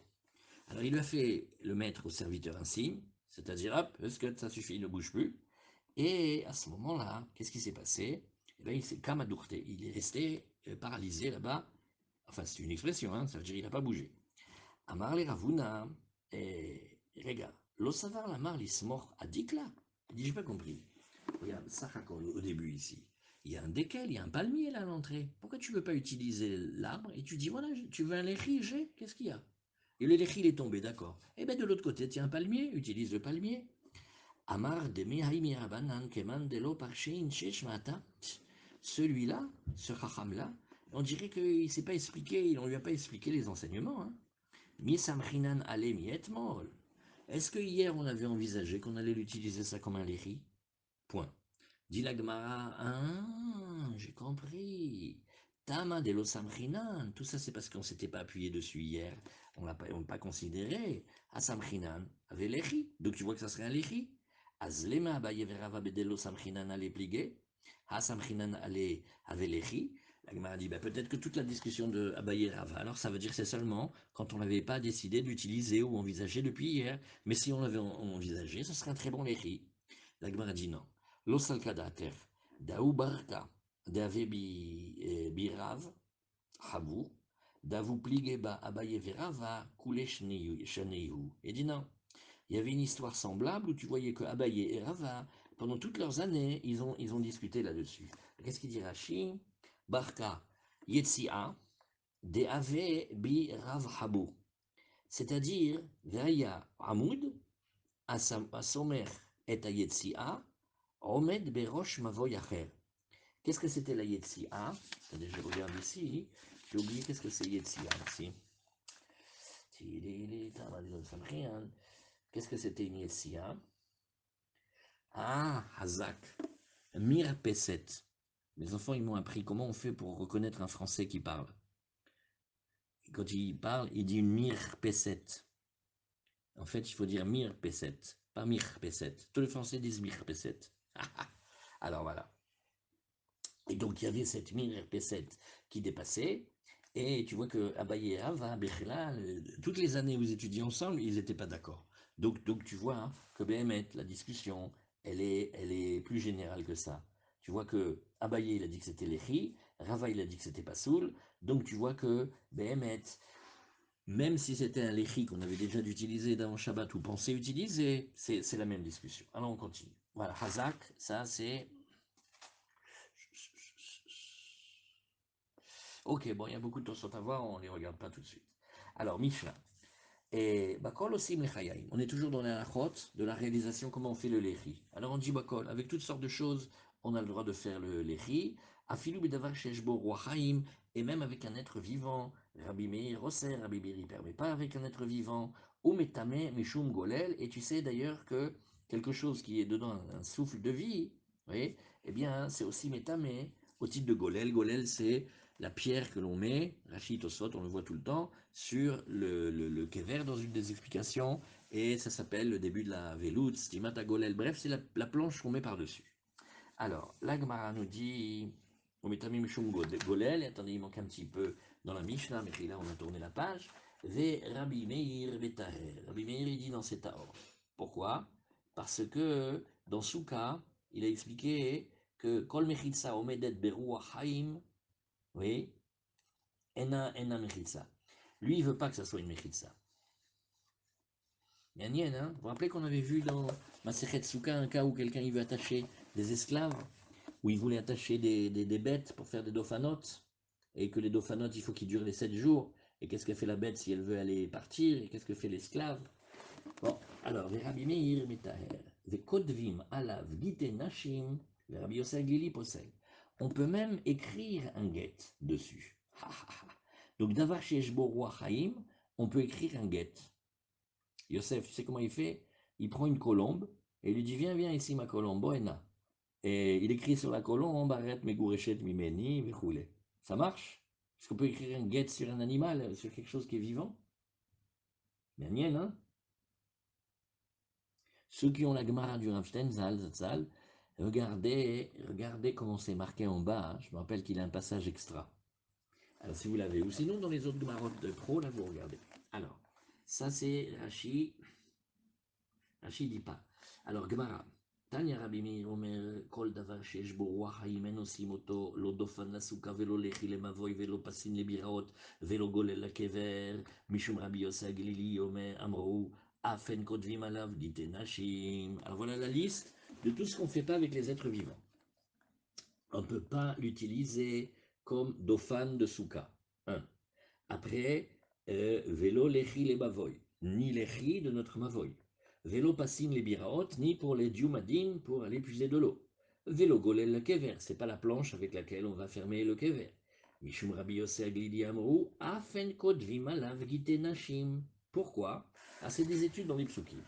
Alors, il lui a fait le maître au serviteur un signe, c'est-à-dire, hop, est-ce que ça suffit, il ne bouge plus. Et à ce moment-là, qu'est-ce qui s'est passé? Eh bien, il s'est kamadourté, il est resté paralysé là-bas. Enfin, c'est une expression, hein, ça veut dire qu'il n'a pas bougé. Amar le Ravuna, et regarde, l'osavar la mar l'ismor adikla. Il dit, j'ai pas compris. Regarde, Sachakol, au début ici, il y a un décal, il y a un palmier là à l'entrée. Pourquoi tu ne veux pas utiliser l'arbre et tu dis, voilà, tu veux un léchi, qu'est-ce qu'il y a? Et le léchi, il est tombé, d'accord. Et bien de l'autre côté, tiens un palmier, utilise le palmier. Amar de Mehaimi Rabanan Keman de lo Parchein Sheshmata. Celui-là, ce Chacham-là, on dirait qu'il ne s'est pas expliqué, on ne lui a pas expliqué les enseignements. Hein. Mi Samchinan Ale Mi Etmol. Est-ce que hier on avait envisagé qu'on allait l'utiliser ça comme un léri? Point. Dit la Gemara, ah, j'ai compris. Tama de lo Samchinan. Tout ça c'est parce qu'on ne s'était pas appuyé dessus hier. On n'a pas considéré. À Samchinan, avait léri. Donc tu vois que ça serait un léri. Azlema Abaye verava bedelo Samchinan ale pligé. Ha Samchinan ale avait léri. La Gemara dit, bah, peut-être que toute la discussion de Abaye Rava, alors ça veut dire que c'est seulement quand on n'avait pas décidé d'utiliser ou envisager depuis hier. Mais si on l'avait envisagé, ce serait un très bon léri. La Gemara dit non. Losal kadater, daou barka, dave birav, havu, davu pligeba abaye verava, koule shanehu. Et dit non. Il y avait une histoire semblable où tu voyais que Abaye et Rava, pendant toutes leurs années, ils ont discuté là-dessus. Qu'est-ce qu'il dit Rashi? Barka, Yetsia, de Ave bi Rav Habu. C'est-à-dire, Veya Hamoud, Asomer et Yetsia, Omed Berosh Mavoyacher. Qu'est-ce que c'était la Yetsia? Je regarde ici. J'ai oublié qu'est-ce que c'est Yetsia ici. Qu'est-ce que c'était une Yetsia? Ah, Hazak. Mir Peset. Mes enfants, ils m'ont appris comment on fait pour reconnaître un Français qui parle. Et quand il parle, il dit une Mir Peset. En fait, il faut dire Mir Peset, pas Mir Peset. Tous les Français disent Mir Peset. Alors voilà. Et donc, il y avait cette Mir Peset qui dépassait. Et tu vois que Abaye Ava, Bechela, toutes les années où ils étudiaient ensemble, ils n'étaient pas d'accord. Donc tu vois hein, que Béhémet, la discussion, elle est plus générale que ça. Tu vois que Abaye, il a dit que c'était l'Echi, Rava, il a dit que c'était Passoul. Donc tu vois que Béhémet, même si c'était un Lechi qu'on avait déjà utilisé dans Shabbat ou pensé utiliser, c'est la même discussion. Alors on continue. Voilà, Hazak, ça c'est. Ok, bon, il y a beaucoup de choses à voir, on ne les regarde pas tout de suite. Alors, Mishnah. Et Bakol aussi Mlechayaim. On est toujours dans la halachot de la réalisation, comment on fait le lechi. Alors on dit Bakol, avec toutes sortes de choses, on a le droit de faire le lechi. Afilu bedavar sheshbo ruachaim, et même avec un être vivant. Rabbi Meir Osser, Rabbi Meir ne permet pas avec un être vivant. Ou metame mishum golel, et tu sais d'ailleurs que quelque chose qui est dedans un souffle de vie, oui, eh bien c'est aussi metame au titre de golel. Golel c'est la pierre que l'on met, Rachid Tosot, on le voit tout le temps, sur le kever dans une des explications, et ça s'appelle le début de la veloute, stimata golel, bref, c'est la planche qu'on met par-dessus. Alors, l'Agmara nous dit, Ometami Mishum Golel, et attendez, il manque un petit peu dans la Mishnah, mais là on a tourné la page, Ve Rabbi Meir Betaher. Rabbi Meir, il dit dans cet ordre. Pourquoi? Parce que dans Souka, il a expliqué que Kol Mechitsa Omedet Beruach Haim, oui, Ena Mechitsa. Lui, il veut pas que ça soit une Mechitsa. Yann, hein, vous vous rappelez qu'on avait vu dans Masechet Souka un cas où quelqu'un il veut attacher des esclaves, où il voulait attacher des bêtes pour faire des dauphanotes, et que les dauphanotes, il faut qu'ils durent les 7 jours. Et qu'est-ce qu'elle fait la bête si elle veut aller partir? Et qu'est-ce que fait l'esclave? Bon, alors, Rabbi Meir Mitaher, Kodvim Alav Gite Nashim, Rabbi Yosef Glili Posel. On peut même écrire un get dessus. Donc, Davar Sheshbo Roi Chaim, on peut écrire un get. Yosef, tu sais comment il fait? Il prend une colombe et il lui dit viens ici ma colombe, boena. Et il écrit sur la colombe arrête mes gourechet mimeni, vichoule. Ça marche? Est-ce qu'on peut écrire un get sur un animal, sur quelque chose qui est vivant? Bien, hein? Ceux qui ont la Gemara du Rav Zatzal, regardez comment c'est marqué en bas. Hein. Je me rappelle qu'il a un passage extra. Alors si vous l'avez, ou sinon dans les autres Gemarot de pro, là vous regardez. Alors, ça c'est Rashi. Rashi dit pas. Alors Gemara. Tanya Rabbi Meir Omer, Kol davar shesh bo ruach haim en osim oto, lo dofan lasuka velo lechi lemavoy velo pasin lebiraot, velo golel lakever, mishum Rabbi Yosef Glili Omer Amrou, afen kodvim alav gite nashim. Alors voilà la liste de tout ce qu'on ne fait pas avec les êtres vivants. On ne peut pas l'utiliser comme dofan de souka. Un. Après, vélo lechi les bavoy, ni lechi de notre mavoy. Vélo passim les biraot, ni pour les diumadim pour aller puiser de l'eau. Vélo golel le kever, c'est pas la planche avec laquelle on va fermer le kever. Mishum Rabbi Yosef Glidi Amrou, afen kodvim alav gite nashim. Pourquoi? Ah, c'est des études dans les psukim.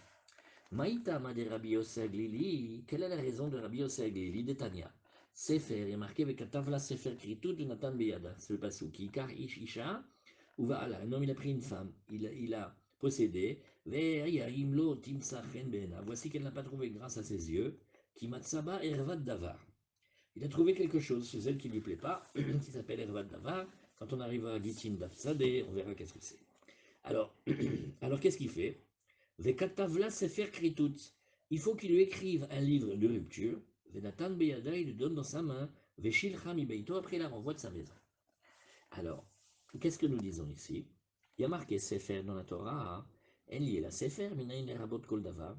Maïta ma de Rabbi Yosef Glili, quelle est la raison de Rabbi Yosef Glili de Tania? Sefer est marqué avec un tavla Sefer Kritout de Nathan Beyada. C'est le pasuk. Car ish isha, ou va Allah, un homme il a pris une femme, il a possédé, voici qu'elle n'a pas trouvé grâce à ses yeux, qui matsaba ervad davar. Il a trouvé quelque chose chez elle qui ne lui plaît pas, qui s'appelle ervad davar. Quand on arrive à Gitin Dafsade, on verra qu'est-ce que c'est. Alors, alors qu'est-ce qu'il fait? Vekatavla sefer kritut. Il faut qu'il lui écrive un livre de rupture. Venatan beyada, il lui donne dans sa main. Veshilcha mi beito, après il la renvoie de sa maison. Alors, qu'est-ce que nous disons ici? Il y a marqué Sefer dans la Torah, elle y est la Sefer, Minayin Rabot Kol Davar.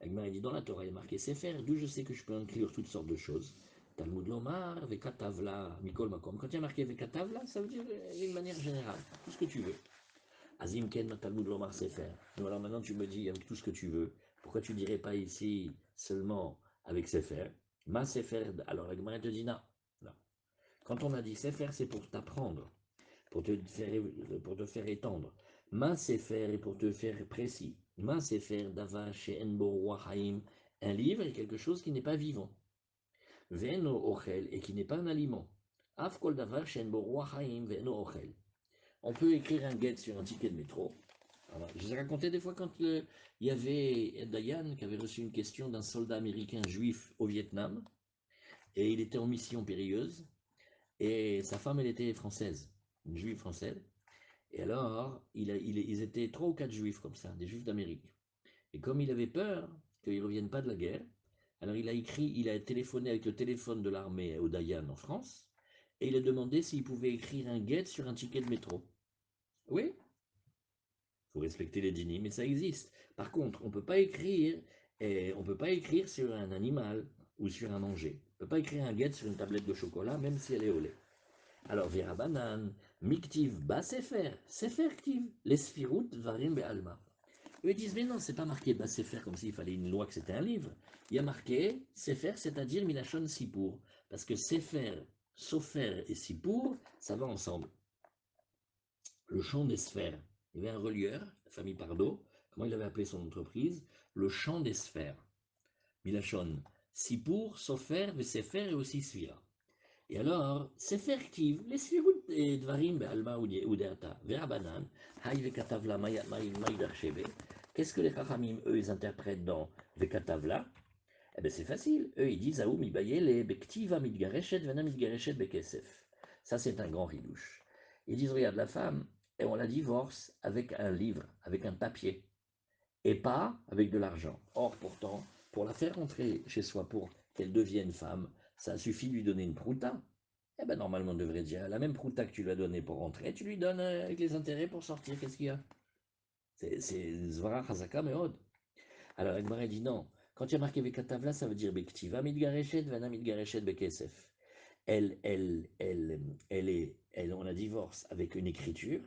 Agmar dit dans la Torah, il y a marqué Sefer, d'où je sais que je peux écrire toutes sortes de choses. Talmud Lomar, Vekatavla, Mikol Makom. Quand il y a marqué Vekatavla, ça veut dire d'une manière générale, tout ce que tu veux. Azim Ken, Talmud Lomar Sefer. Donc alors maintenant tu me dis avec tout ce que tu veux, pourquoi tu dirais pas ici seulement avec Sefer? Ma Sefer, alors Agmar te dit non. Non. Quand on a dit Sefer, c'est pour t'apprendre pour te faire étendre. Ma sefer est pour te faire précis. Ma sefer dava she'enbo wahaim, un livre est quelque chose qui n'est pas vivant. Veno ochel, et qui n'est pas un aliment. Af kol davar she'enbo wahaim veno ochel. On peut écrire un get sur un ticket de métro. Alors, je vous ai raconté des fois quand il y avait Dayan qui avait reçu une question d'un soldat américain juif au Vietnam, et il était en mission périlleuse, et sa femme, elle était française, une juive française. Et alors, ils étaient 3 ou 4 juifs comme ça, des juifs d'Amérique. Et comme il avait peur qu'ils ne reviennent pas de la guerre, alors il a téléphoné avec le téléphone de l'armée au Dayan en France, et il a demandé s'il pouvait écrire un get sur un ticket de métro. Oui, il faut respecter les dîners, mais ça existe. Par contre, on ne peut pas écrire, et on peut pas écrire sur un animal ou sur un manger. On ne peut pas écrire un get sur une tablette de chocolat, même si elle est au lait. Alors, Verabanan, Miktiv, Ba Sefer, Sefer Ktiv, les Sfirut, Varim Be'alma. Eux ils disent, mais non, c'est pas marqué Ba Sefer comme s'il fallait une loi que c'était un livre. Il y a marqué Sefer, c'est-à-dire Milachon Sipour. Parce que Sefer, Sofer et Sipour, ça va ensemble. Le champ des sphères. Il y avait un relieur, la famille Pardo, comment il avait appelé son entreprise? Le champ des sphères. Milachon, Sipour, Sofer, Sefer et aussi Sphira. Et alors, Sefer Ktiv, les Sphirut et Dvarim, Be'alma ou Deata, Verabanan, Haï Vekatavla, Maïdarchebe. Qu'est-ce que les Chachamim, eux, ils interprètent dans Vekatavla? Eh bien, c'est facile. Eux, ils disent Aoum, Ibayele, Bektiva, Midgareshet, Vena, Midgareshet, Bekesef. Ça, c'est un grand ridouche. Ils disent regarde, la femme, et on la divorce avec un livre, avec un papier, et pas avec de l'argent. Or, pourtant, pour la faire rentrer chez soi, pour qu'elle devienne femme, ça suffit de lui donner une prouta. Eh ben normalement, on devrait dire la même prouta que tu lui as donnée pour rentrer, tu lui donnes avec les intérêts pour sortir. Qu'est-ce qu'il y a? C'est Zvara Hazaka Meod. Alors, Agmara dit non. Quand il y a marqué Bekatavla, ça veut dire Bektiva Midgareshet, Vana Midgareshet Bekesef. On la divorce avec une écriture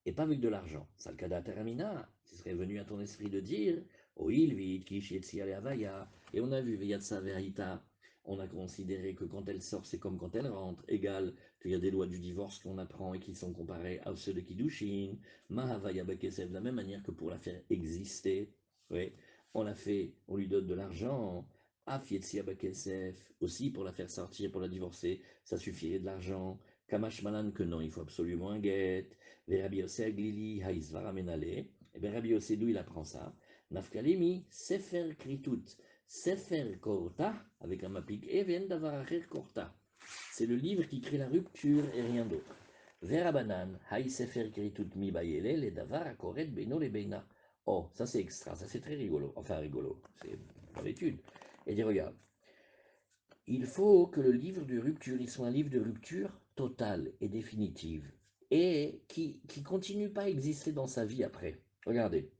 et pas avec de l'argent. Salkada Teramina, ce serait venu à ton esprit de dire, O Ilvid, Kish, Yetziale Avaya, et on a vu Veyatsa Verita, on a considéré que quand elle sort, c'est comme quand elle rentre, égal qu'il y a des lois du divorce qu'on apprend et qui sont comparées à ceux de Kiddushin, Mahavaya Bekesef, de la même manière que pour la faire exister, oui, on l'a fait, on lui donne de l'argent, Afietsia Bekesef, aussi pour la faire sortir, pour la divorcer, ça suffirait de l'argent. Kamash Malan que non, il faut absolument un guet. Verabi Yose Aglili, Haïsvara Menale. Et bien Rabbi Yose, d'où il apprend ça? Nafkalemi, Sefer Kritut, Sefer Korta, avec un mapik, et Ven Davaracher Korta. C'est le livre qui crée la rupture et rien d'autre. Verabanan, Haï Sefer Kritut Mi Bayele, les Davar Akoret Beno les Beina. Oh, ça c'est extra, ça c'est très rigolo. Enfin rigolo, c'est dans l'étude. Et dit, regarde, il faut que le livre de rupture, il soit un livre de rupture totale et définitive, et qui continue pas à exister dans sa vie après. Regardez.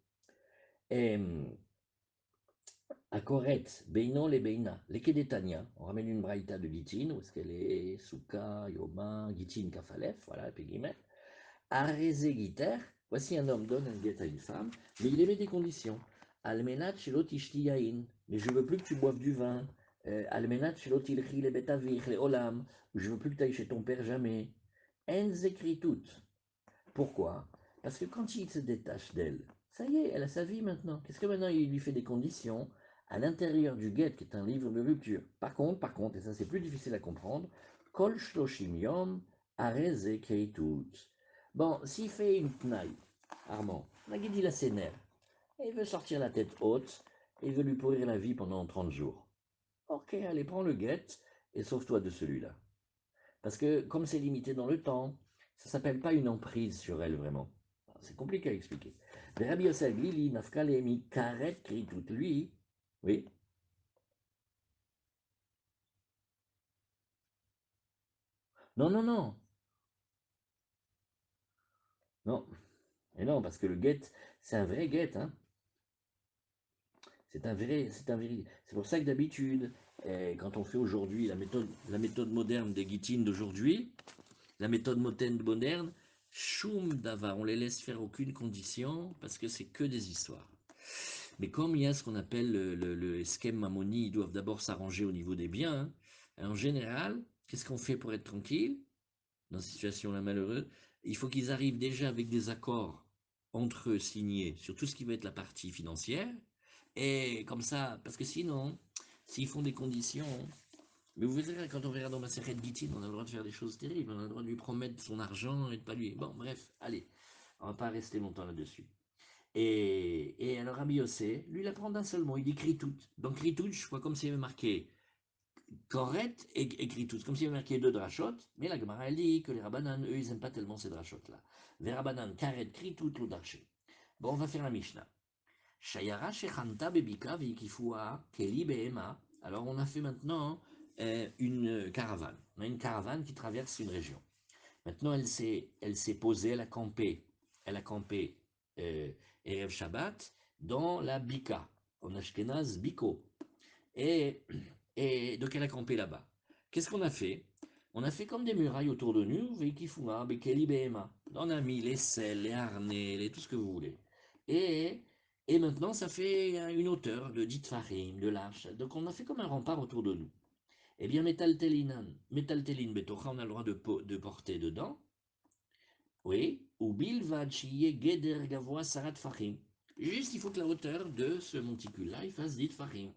À Koret, Beinon les Beina, les Kedetania, on ramène une braïta de Gitin, où est-ce qu'elle est? Souka, Yoma, Gitin, Kafalef, voilà, puis guillemets. Arezé Giter, voici un homme donne un guet à une femme, mais il émet des conditions. Almenat shelot yain, mais je veux plus que tu boives du vin. Almenat shelot ilchi le betavich le olam, je veux plus que tu ailles chez ton père jamais. Enz écrit toutes. Pourquoi? Parce que quand il se détache d'elle, ça y est, elle a sa vie maintenant. Qu'est-ce que maintenant il lui fait des conditions à l'intérieur du guet, qui est un livre de rupture. Par contre, et ça c'est plus difficile à comprendre, Kol shloshim yom arez tout. Bon, s'il fait une tnaï, Armand, Nagui il a ses nerfs, et il veut sortir la tête haute, et il veut lui pourrir la vie pendant 30 jours. Ok, allez, prends le guet et sauve-toi de celui-là. Parce que comme c'est limité dans le temps, ça s'appelle pas une emprise sur elle vraiment. C'est compliqué à expliquer. Rabbi Yosef Lili, Nafkalemi, Karet, Kritut, lui, oui. Non, non, non, non. Et non, parce que le get, c'est un vrai get, hein. C'est un vrai. C'est pour ça que d'habitude, quand on fait aujourd'hui la méthode moderne des guitines d'aujourd'hui, la méthode moderne, choum d'ava, on les laisse faire aucune condition parce que c'est que des histoires. Mais comme il y a ce qu'on appelle le schème Mamoni, ils doivent d'abord s'arranger au niveau des biens. Hein. En général, qu'est-ce qu'on fait pour être tranquille dans cette situation-là malheureuse? Il faut qu'ils arrivent déjà avec des accords entre eux signés sur tout ce qui va être la partie financière. Et comme ça, parce que sinon, s'ils font des conditions, mais vous verrez, quand on verra dans ma série de Gitin, on a le droit de faire des choses terribles. On a le droit de lui promettre son argent et de pas lui. Bon, bref, allez, on va pas rester longtemps là-dessus. Et alors Rabbi Yossé, lui, il apprend d'un seul mot, il dit Kritout. Donc Kritout, je crois comme s'il y avait marqué Koret et Kritout, comme s'il y avait marqué deux drachot, mais la Gemara elle dit que les Rabbanan, eux, ils n'aiment pas tellement ces drachot-là. Les Rabbanan, Karet, Kritout, l'Odarché. Bon, on va faire la Mishnah. Shayara Shechanta Bebika Vikifua Keli Behema. Alors on a fait maintenant une caravane. On a une caravane qui traverse une région. Maintenant, elle s'est posée, elle a campé euh, Erev Shabbat dans la Bika, en Ashkenaz, Biko. Et, et donc, elle a campé là-bas. Qu'est-ce qu'on a fait? On a fait comme des murailles autour de nous, Veikifuma, Bekeli Behema. On a mis les selles, les harnais, tout ce que vous voulez. Et, et maintenant, ça fait une hauteur de 10 farim, de large. Donc on a fait comme un rempart autour de nous. Eh bien, Metaltelin Betocha, on a le droit de porter dedans. Oui, ou Bilvad Shiye Geder Gavoa Sarat Farim. Juste, il faut que la hauteur de ce monticule-là, il fasse 10 farim.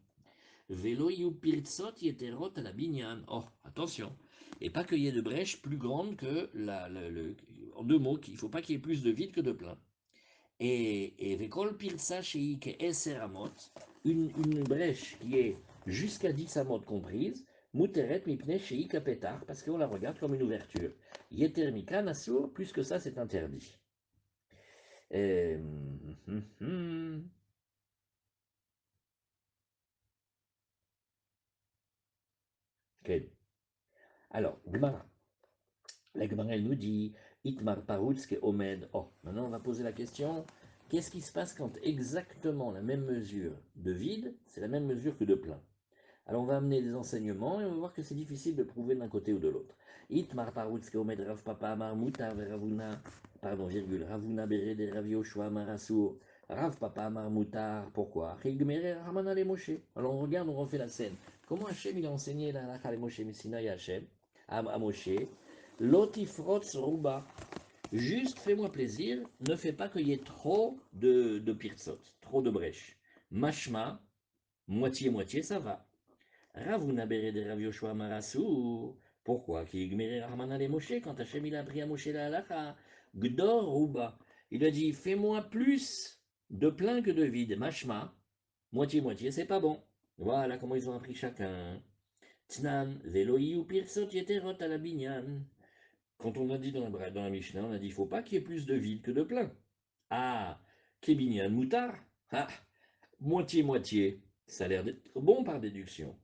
Velo pirtsot yeterot à la binyan. Oh, attention. Et pas qu'il y ait de brèche plus grande que en deux mots, il ne faut pas qu'il y ait plus de vide que de plein. Et vekol pirtsa sheike eser amot, une brèche qui est jusqu'à 10 amot comprise, muteret mipne sheik apetar, parce qu'on la regarde comme une ouverture. Yeter mikan asur, plus que ça, c'est interdit. Et, okay. Alors, Gemara. La Gemara, elle nous dit Itmar Parutske Omed. Oh, maintenant on va poser la question qu'est-ce qui se passe quand exactement la même mesure de vide, c'est la même mesure que de plein? Alors on va amener des enseignements et on va voir que c'est difficile de prouver d'un côté ou de l'autre. Itmar Parutske Omed Rav Papa Amar Mutar Ravuna, pardon, virgule, Ravuna Berede Rav Yoshua Marasur. Rav Papa Amar Mutar, pourquoi? Alors on regarde, on refait la scène. Comment Hachem il a enseigné la halakha à Moshe Messina et Hachem, à Moshe? Lotifrotz Ruba. Juste fais-moi plaisir, ne fais pas qu'il y ait trop de pirzot, trop de brèches. Mashma, moitié-moitié, ça va. Ravuna Berede Rav Yoshua Marasu. Pourquoi? Qui igmere Rahmana les Moshe, quand Hachem il a appris à Moshe la halakha. Gdor Ruba. Il a dit, fais-moi plus de plein que de vide. Mashma, moitié-moitié, c'est pas bon. Voilà comment ils ont appris chacun. Tnan, Veloï ou Pirzot Yeterot à la binyan. Quand on a dit dans la Mishnah, on a dit il ne faut pas qu'il y ait plus de vide que de plein. Ah, Kébinian Moutar, ah, moitié-moitié, ça a l'air d'être bon par déduction.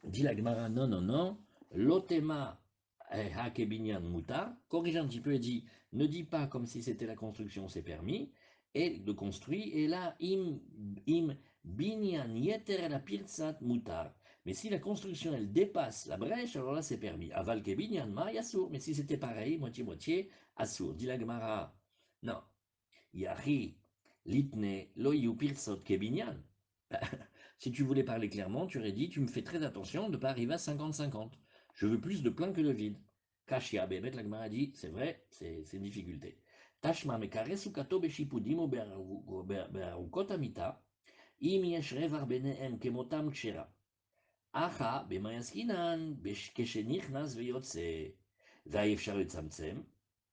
Dit la Gemara, non, l'otema ha Kébinian Moutar, corrige un petit peu et dit ne dis pas comme si c'était la construction, c'est permis, et le construit, et là, im binyan yeter la pirzat Moutar. Mais si la construction, elle dépasse la brèche, alors là, c'est permis. Aval kebinyan ma yasour. Mais si c'était pareil, moitié-moitié, assour. Dit la Gemara. Non. Yahi, litne, loyu pirsot kebinyan. Si tu voulais parler clairement, tu aurais dit, tu me fais très attention de ne pas arriver à 50-50. Je veux plus de plein que de vide. Kashia, bébet, la Gemara dit, c'est vrai, c'est une difficulté. Tashma mekare sukato beshipudim o be'arukot amita, im yesh revar benehem kemotam kshera. Acha, במה עסקינן? כשנכנס ויוצא, והיה אפשר לצמצם?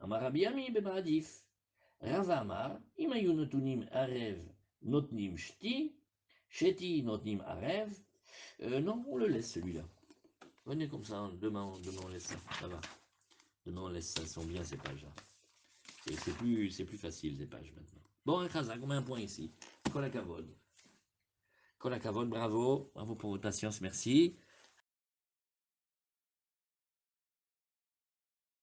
אמר רבי עמי במעדיף. רבא אמר, אם היו נתונים ערב, נותנים שתי נותנים ערב. Non, on le laisse celui-là. Venez comme ça, demain on laisse ça, ça va. Demain on laisse ça, elles sont bien ces pages-là. C'est plus facile ces pages maintenant. Bon, Khazak, on met un point ici. Kolakavod. Kolakavod, bravo, bravo pour votre patience, merci.